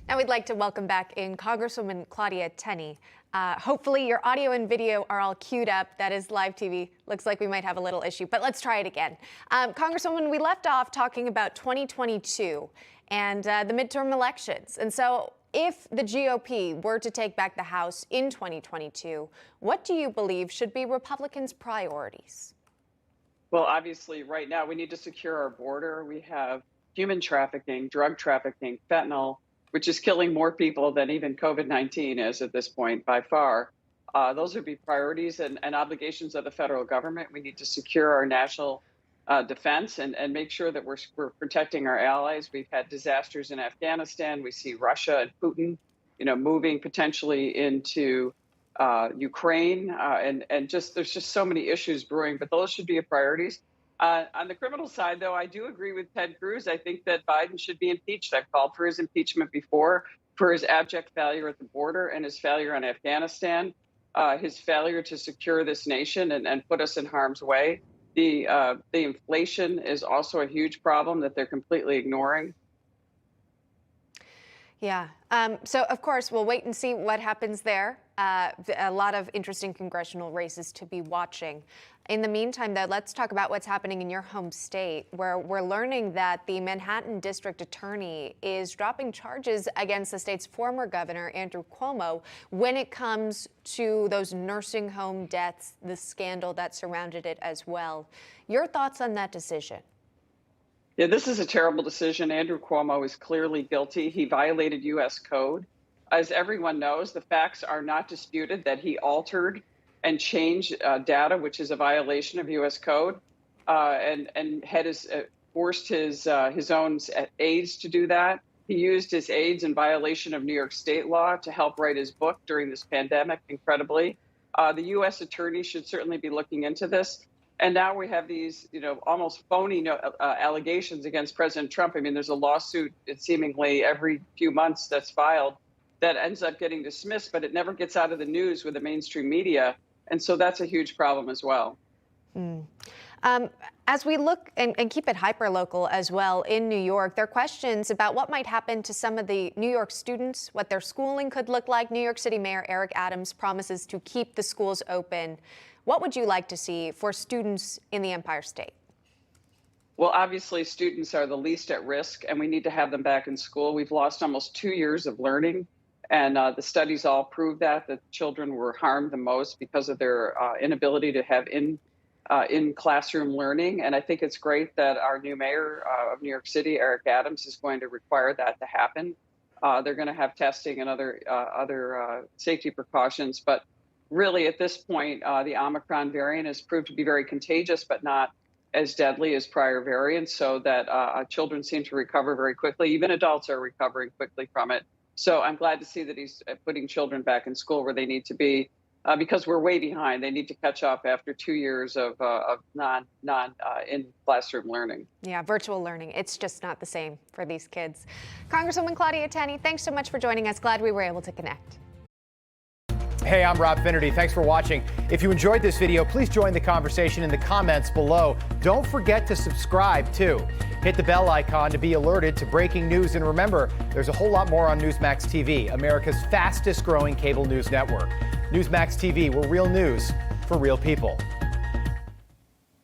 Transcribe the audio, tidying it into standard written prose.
Now we'd like to welcome back in Congresswoman Claudia Tenney. Hopefully your audio and video are all queued up. That is live TV. Looks like we might have a little issue, but let's try it again. Congresswoman, we left off talking about 2022 and the midterm elections. And so if the GOP were to take back the House in 2022, what do you believe should be Republicans' priorities? Well, obviously, right now we need to secure our border. We have human trafficking, drug trafficking, fentanyl, which is killing more people than even COVID-19 is at this point by far. Those would be priorities and obligations of the federal government. We need to secure our national defense and make sure that we're protecting our allies. We've had disasters in Afghanistan. We see Russia and Putin, moving potentially into Ukraine, and there's just so many issues brewing, but those should be priorities. On the criminal side, though, I do agree with Ted Cruz. I think that Biden should be impeached. I've called for his impeachment before, for his abject failure at the border and his failure in Afghanistan, his failure to secure this nation and put us in harm's way. The inflation is also a huge problem that they're completely ignoring. Yeah. So, of course, we'll wait and see what happens there. A lot of interesting congressional races to be watching. In the meantime, though, let's talk about what's happening in your home state, where we're learning that the Manhattan District Attorney is dropping charges against the state's former governor, Andrew Cuomo, when it comes to those nursing home deaths, the scandal that surrounded it as well. Your thoughts on that decision? Yeah, this is a terrible decision. Andrew Cuomo is clearly guilty. He violated U.S. code. As everyone knows, the facts are not disputed that he altered and changed data, which is a violation of U.S. code, and had forced his own aides to do that. He used his aides in violation of New York state law to help write his book during this pandemic, incredibly. The U.S. attorney should certainly be looking into this. And now we have these, almost phony allegations against President Trump. I mean, there's a lawsuit seemingly every few months that's filed that ends up getting dismissed, but it never gets out of the news with the mainstream media. And so that's a huge problem as well. As we look and keep it hyper-local as well in New York, there are questions about what might happen to some of the New York students, what their schooling could look like. New York City Mayor Eric Adams promises to keep the schools open. What would you like to see for students in the Empire State? Well, obviously, students are the least at risk, and we need to have them back in school. We've lost almost 2 years of learning, and the studies all prove that children were harmed the most because of their inability to have in-classroom learning. And I think it's great that our new mayor of New York City, Eric Adams, is going to require that to happen. They're going to have testing and other safety precautions, but really, at this point, the Omicron variant has proved to be very contagious, but not as deadly as prior variants, so that children seem to recover very quickly. Even adults are recovering quickly from it. So I'm glad to see that he's putting children back in school where they need to be, because we're way behind. They need to catch up after 2 years of in-classroom learning. Yeah, virtual learning. It's just not the same for these kids. Congresswoman Claudia Tenney, thanks so much for joining us. Glad we were able to connect. Hey, I'm Rob Finnerty. Thanks for watching. If you enjoyed this video, please join the conversation in the comments below. Don't forget to subscribe, too. Hit the bell icon to be alerted to breaking news. And remember, there's a whole lot more on Newsmax TV, America's fastest growing cable news network. Newsmax TV, we're real news for real people.